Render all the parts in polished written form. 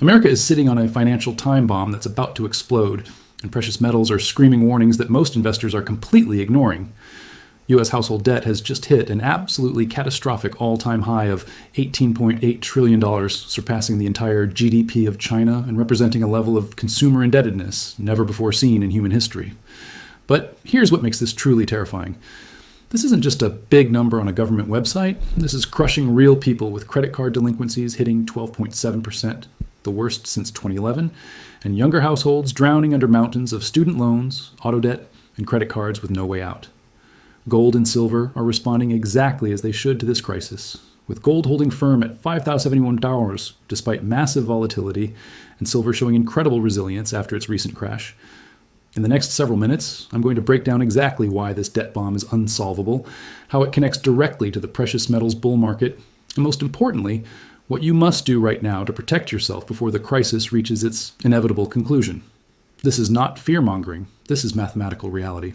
America is sitting on a financial time bomb that's about to explode, and precious metals are screaming warnings that most investors are completely ignoring. U.S. household debt has just hit an absolutely catastrophic all-time high of $18.8 trillion, surpassing the entire GDP of China and representing a level of consumer indebtedness never before seen in human history. But here's what makes this truly terrifying. This isn't just a big number on a government website. This is crushing real people with credit card delinquencies hitting 12.7%, the worst since 2011, and younger households drowning under mountains of student loans, auto debt, and credit cards with no way out. Gold and silver are responding exactly as they should to this crisis, with gold holding firm at $5,071 despite massive volatility, and silver showing incredible resilience after its recent crash. In the next several minutes, I'm going to break down exactly why this debt bomb is unsolvable, how it connects directly to the precious metals bull market, and most importantly, what you must do right now to protect yourself before the crisis reaches its inevitable conclusion. This is not fear-mongering. This is mathematical reality.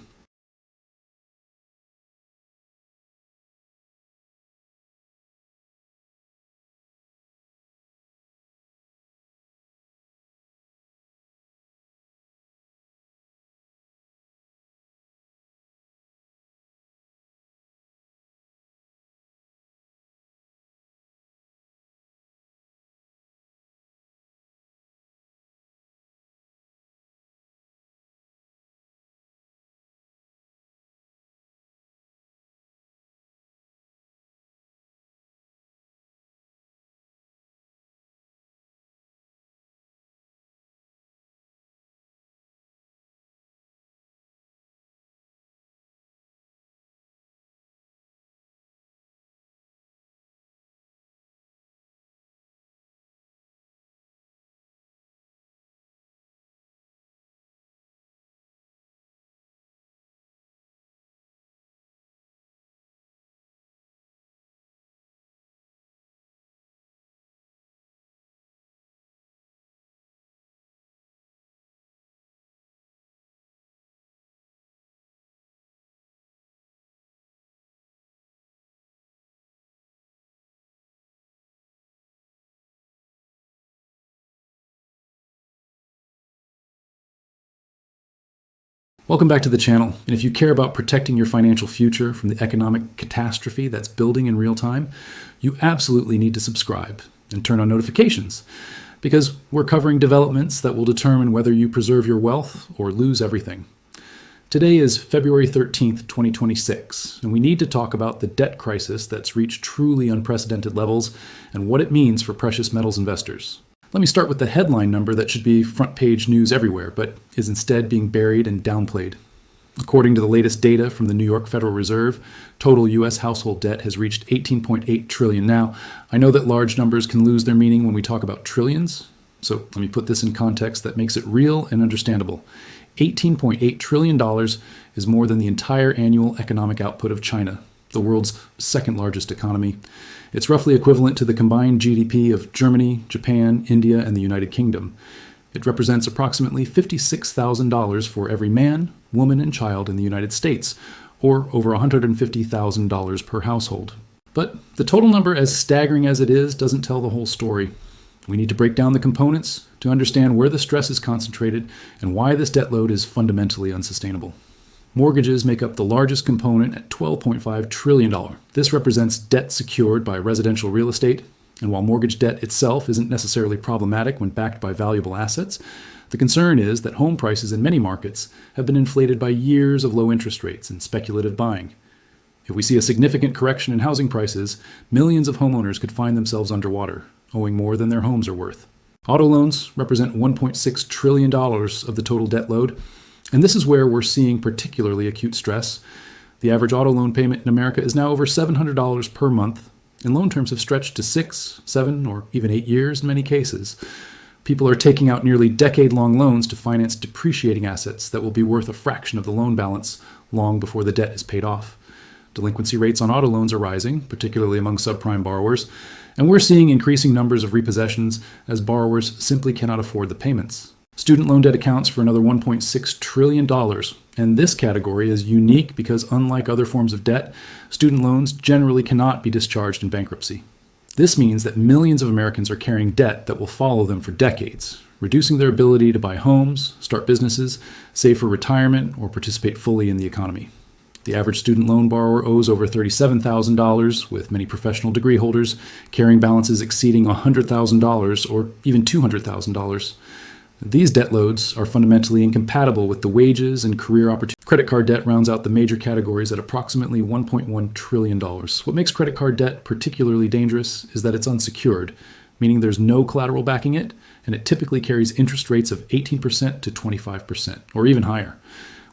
Welcome back to the channel, and if you care about protecting your financial future from the economic catastrophe that's building in real time, you absolutely need to subscribe and turn on notifications, because we're covering developments that will determine whether you preserve your wealth or lose everything. Today is February 13th, 2026, and we need to talk about the debt crisis that's reached truly unprecedented levels and what it means for precious metals investors. Let me start with the headline number that should be front page news everywhere, but is instead being buried and downplayed. According to the latest data from the New York Federal Reserve, total U.S. household debt has reached $18.8 trillion. Now, I know that large numbers can lose their meaning when we talk about trillions, so let me put this in context that makes it real and understandable. $18.8 trillion is more than the entire annual economic output of China, the world's second largest economy. It's roughly equivalent to the combined GDP of Germany, Japan, India, and the United Kingdom. It represents approximately $56,000 for every man, woman, and child in the United States, or over $150,000 per household. But the total number, as staggering as it is, doesn't tell the whole story. We need to break down the components to understand where the stress is concentrated and why this debt load is fundamentally unsustainable. Mortgages make up the largest component at $12.5 trillion. This represents debt secured by residential real estate, and while mortgage debt itself isn't necessarily problematic when backed by valuable assets, the concern is that home prices in many markets have been inflated by years of low interest rates and speculative buying. If we see a significant correction in housing prices, millions of homeowners could find themselves underwater, owing more than their homes are worth. Auto loans represent $1.6 trillion of the total debt load, and this is where we're seeing particularly acute stress. The average auto loan payment in America is now over $700 per month, and loan terms have stretched to 6, 7, or even 8 years in many cases. People are taking out nearly decade-long loans to finance depreciating assets that will be worth a fraction of the loan balance long before the debt is paid off. Delinquency rates on auto loans are rising, particularly among subprime borrowers, and we're seeing increasing numbers of repossessions as borrowers simply cannot afford the payments. Student loan debt accounts for another $1.6 trillion, and this category is unique because unlike other forms of debt, student loans generally cannot be discharged in bankruptcy. This means that millions of Americans are carrying debt that will follow them for decades, reducing their ability to buy homes, start businesses, save for retirement, or participate fully in the economy. The average student loan borrower owes over $37,000, with many professional degree holders carrying balances exceeding $100,000 or even $200,000. These debt loads are fundamentally incompatible with the wages and career opportunities. Credit card debt rounds out the major categories at approximately $1.1 trillion. What makes credit card debt particularly dangerous is that it's unsecured, meaning there's no collateral backing it, and it typically carries interest rates of 18% to 25%, or even higher.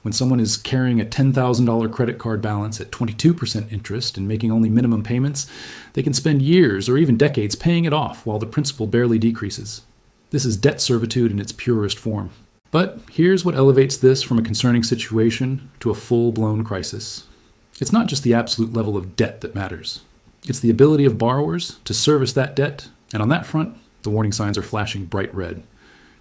When someone is carrying a $10,000 credit card balance at 22% interest and making only minimum payments, they can spend years or even decades paying it off while the principal barely decreases. This is debt servitude in its purest form. But here's what elevates this from a concerning situation to a full-blown crisis. It's not just the absolute level of debt that matters. It's the ability of borrowers to service that debt, and on that front, the warning signs are flashing bright red.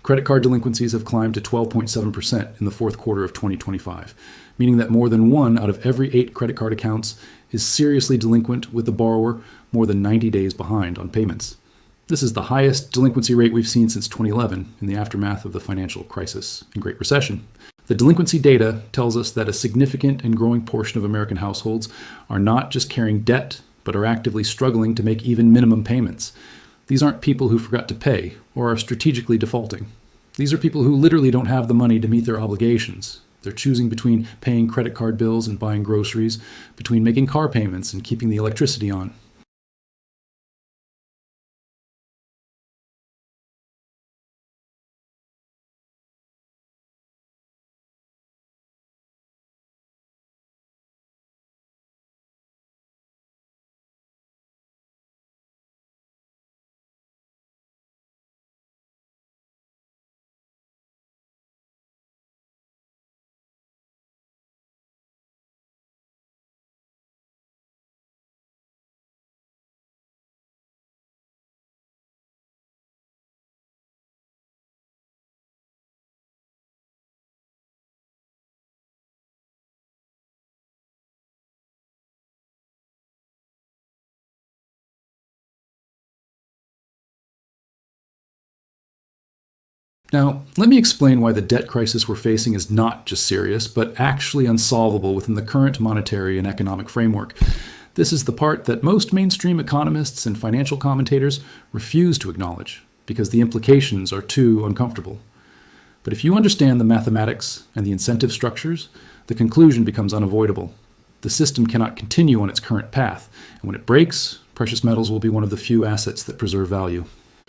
Credit card delinquencies have climbed to 12.7% in the fourth quarter of 2025, meaning that more than 1 out of every 8 credit card accounts is seriously delinquent, with the borrower more than 90 days behind on payments. This is the highest delinquency rate we've seen since 2011 in the aftermath of the financial crisis and Great Recession. The delinquency data tells us that a significant and growing portion of American households are not just carrying debt, but are actively struggling to make even minimum payments. These aren't people who forgot to pay or are strategically defaulting. These are people who literally don't have the money to meet their obligations. They're choosing between paying credit card bills and buying groceries, between making car payments and keeping the electricity on. Now, let me explain why the debt crisis we're facing is not just serious, but actually unsolvable within the current monetary and economic framework. This is the part that most mainstream economists and financial commentators refuse to acknowledge, because the implications are too uncomfortable. But if you understand the mathematics and the incentive structures, the conclusion becomes unavoidable. The system cannot continue on its current path, and when it breaks, precious metals will be one of the few assets that preserve value.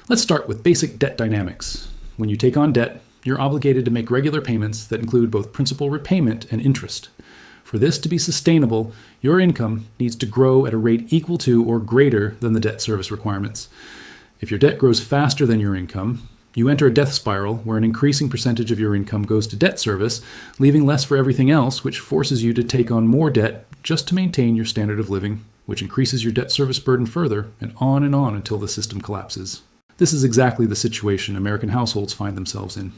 Let's start with basic debt dynamics. When you take on debt, you're obligated to make regular payments that include both principal repayment and interest. For this to be sustainable, your income needs to grow at a rate equal to or greater than the debt service requirements. If your debt grows faster than your income, you enter a death spiral where an increasing percentage of your income goes to debt service, leaving less for everything else, which forces you to take on more debt just to maintain your standard of living, which increases your debt service burden further, and on until the system collapses. This is exactly the situation American households find themselves in.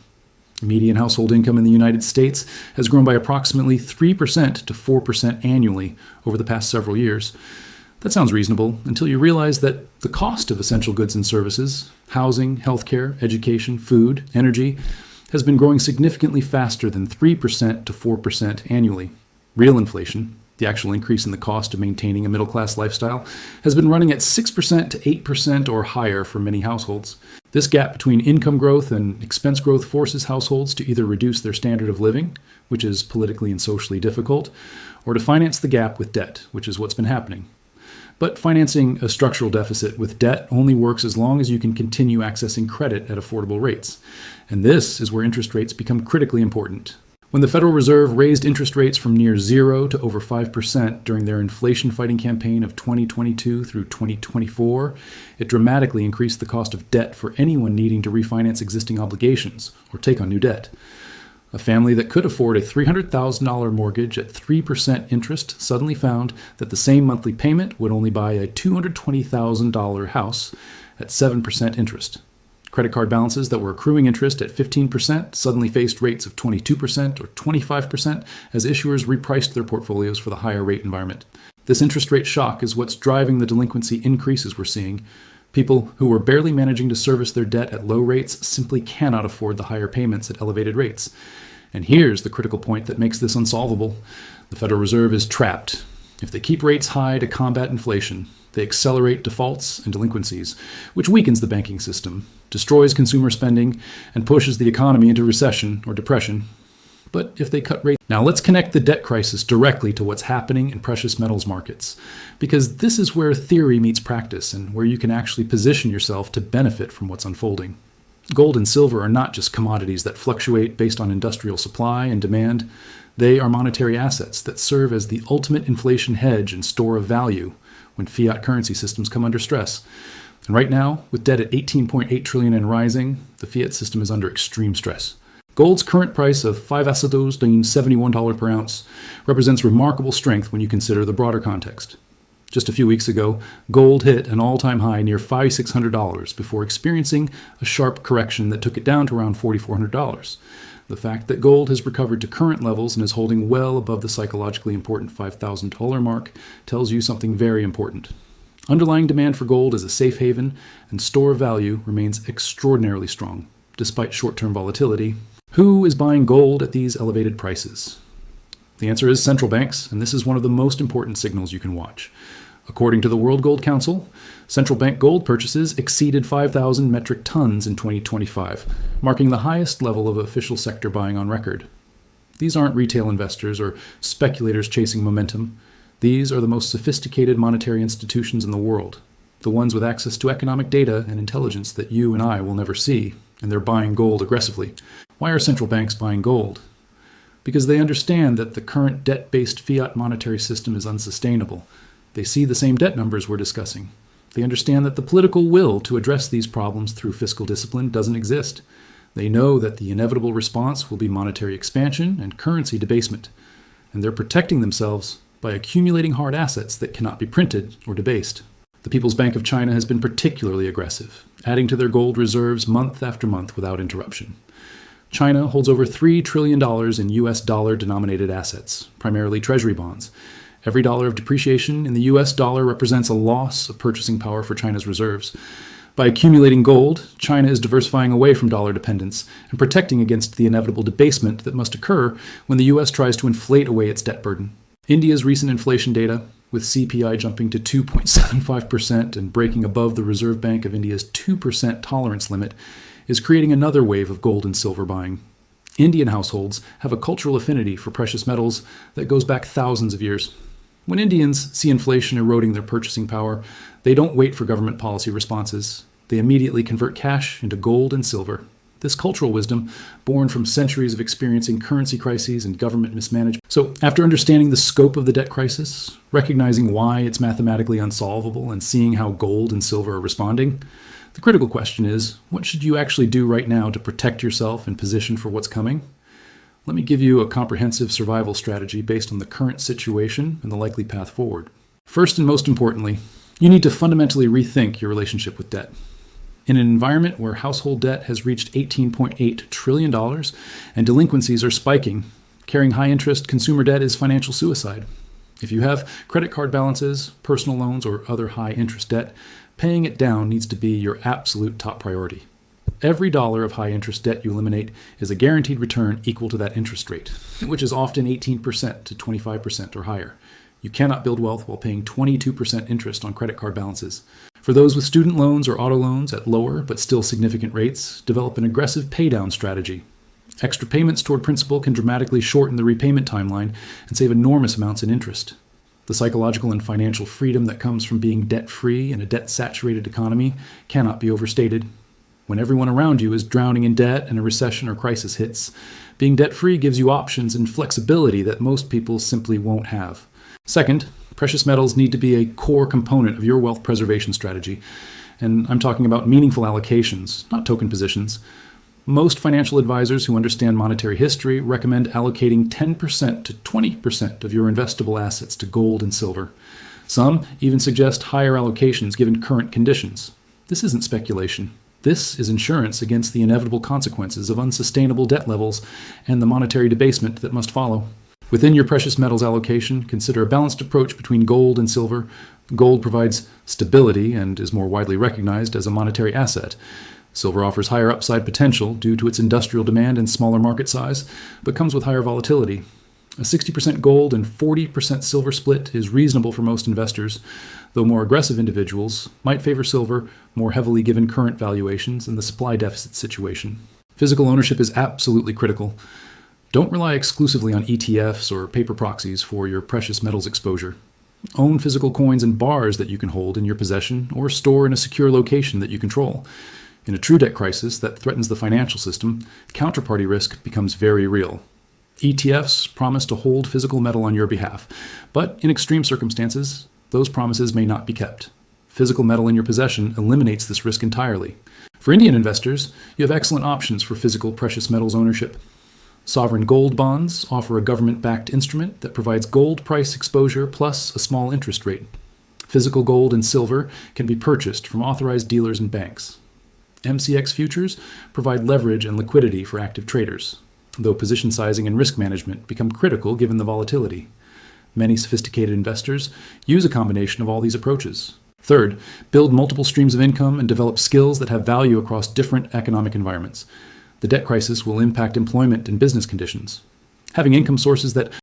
Median household income in the United States has grown by approximately 3% to 4% annually over the past several years. That sounds reasonable until you realize that the cost of essential goods and services, housing, healthcare, education, food, energy, has been growing significantly faster than 3% to 4% annually. Real inflation, the actual increase in the cost of maintaining a middle-class lifestyle, has been running at 6% to 8% or higher for many households. This gap between income growth and expense growth forces households to either reduce their standard of living, which is politically and socially difficult, or to finance the gap with debt, which is what's been happening. But financing a structural deficit with debt only works as long as you can continue accessing credit at affordable rates. And this is where interest rates become critically important. When the Federal Reserve raised interest rates from near 0 to over 5% during their inflation-fighting campaign of 2022 through 2024, it dramatically increased the cost of debt for anyone needing to refinance existing obligations or take on new debt. A family that could afford a $300,000 mortgage at 3% interest suddenly found that the same monthly payment would only buy a $220,000 house at 7% interest. Credit card balances that were accruing interest at 15% suddenly faced rates of 22% or 25% as issuers repriced their portfolios for the higher rate environment. This interest rate shock is what's driving the delinquency increases we're seeing. People who were barely managing to service their debt at low rates simply cannot afford the higher payments at elevated rates. And here's the critical point that makes this unsolvable. The Federal Reserve is trapped. If they keep rates high to combat inflation, they accelerate defaults and delinquencies, which weakens the banking system, destroys consumer spending, and pushes the economy into recession or depression. But if they cut rates... Now let's connect the debt crisis directly to what's happening in precious metals markets, because this is where theory meets practice and where you can actually position yourself to benefit from what's unfolding. Gold and silver are not just commodities that fluctuate based on industrial supply and demand. They are monetary assets that serve as the ultimate inflation hedge and store of value when fiat currency systems come under stress. And right now, with debt at $18.8 trillion and rising, the fiat system is under extreme stress. Gold's current price of $5.71 per ounce represents remarkable strength when you consider the broader context. Just a few weeks ago, gold hit an all-time high near $5,600 before experiencing a sharp correction that took it down to around $4,400. The fact that gold has recovered to current levels and is holding well above the psychologically important $5,000 mark tells you something very important. Underlying demand for gold as a safe haven and store of value remains extraordinarily strong, despite short-term volatility. Who is buying gold at these elevated prices? The answer is central banks, and this is one of the most important signals you can watch. According to the World Gold Council, central bank gold purchases exceeded 5,000 metric tons in 2025, marking the highest level of official sector buying on record. These aren't retail investors or speculators chasing momentum. These are the most sophisticated monetary institutions in the world, the ones with access to economic data and intelligence that you and I will never see, and they're buying gold aggressively. Why are central banks buying gold? Because they understand that the current debt-based fiat monetary system is unsustainable. They see the same debt numbers we're discussing. They understand that the political will to address these problems through fiscal discipline doesn't exist. They know that the inevitable response will be monetary expansion and currency debasement. And they're protecting themselves by accumulating hard assets that cannot be printed or debased. The People's Bank of China has been particularly aggressive, adding to their gold reserves month after month without interruption. China holds over $3 trillion in US dollar-denominated assets, primarily treasury bonds. Every dollar of depreciation in the US dollar represents a loss of purchasing power for China's reserves. By accumulating gold, China is diversifying away from dollar dependence and protecting against the inevitable debasement that must occur when the US tries to inflate away its debt burden. India's recent inflation data, with CPI jumping to 2.75% and breaking above the Reserve Bank of India's 2% tolerance limit, is creating another wave of gold and silver buying. Indian households have a cultural affinity for precious metals that goes back thousands of years. When Indians see inflation eroding their purchasing power, they don't wait for government policy responses. They immediately convert cash into gold and silver. This cultural wisdom, born from centuries of experiencing currency crises and government mismanagement. So, after understanding the scope of the debt crisis, recognizing why it's mathematically unsolvable, and seeing how gold and silver are responding, the critical question is, what should you actually do right now to protect yourself and position for what's coming? Let me give you a comprehensive survival strategy based on the current situation and the likely path forward. First and most importantly, you need to fundamentally rethink your relationship with debt. In an environment where household debt has reached $18.8 trillion and delinquencies are spiking, carrying high-interest consumer debt is financial suicide. If you have credit card balances, personal loans, or other high-interest debt, paying it down needs to be your absolute top priority. Every dollar of high-interest debt you eliminate is a guaranteed return equal to that interest rate, which is often 18% to 25% or higher. You cannot build wealth while paying 22% interest on credit card balances. For those with student loans or auto loans at lower but still significant rates, develop an aggressive paydown strategy. Extra payments toward principal can dramatically shorten the repayment timeline and save enormous amounts in interest. The psychological and financial freedom that comes from being debt-free in a debt-saturated economy cannot be overstated. When everyone around you is drowning in debt and a recession or crisis hits, being debt-free gives you options and flexibility that most people simply won't have. Second, precious metals need to be a core component of your wealth preservation strategy. And I'm talking about meaningful allocations, not token positions. Most financial advisors who understand monetary history recommend allocating 10% to 20% of your investable assets to gold and silver. Some even suggest higher allocations given current conditions. This isn't speculation. This is insurance against the inevitable consequences of unsustainable debt levels and the monetary debasement that must follow. Within your precious metals allocation, consider a balanced approach between gold and silver. Gold provides stability and is more widely recognized as a monetary asset. Silver offers higher upside potential due to its industrial demand and smaller market size, but comes with higher volatility. A 60% gold and 40% silver split is reasonable for most investors, though more aggressive individuals might favor silver more heavily given current valuations and the supply deficit situation. Physical ownership is absolutely critical. Don't rely exclusively on ETFs or paper proxies for your precious metals exposure. Own physical coins and bars that you can hold in your possession or store in a secure location that you control. In a true debt crisis that threatens the financial system, counterparty risk becomes very real. ETFs promise to hold physical metal on your behalf, but in extreme circumstances, those promises may not be kept. Physical metal in your possession eliminates this risk entirely. For Indian investors, you have excellent options for physical precious metals ownership. Sovereign gold bonds offer a government-backed instrument that provides gold price exposure plus a small interest rate. Physical gold and silver can be purchased from authorized dealers and banks. MCX futures provide leverage and liquidity for active traders, though position sizing and risk management become critical given the volatility. Many sophisticated investors use a combination of all these approaches. Third, build multiple streams of income and develop skills that have value across different economic environments. The debt crisis will impact employment and business conditions. Having income sources that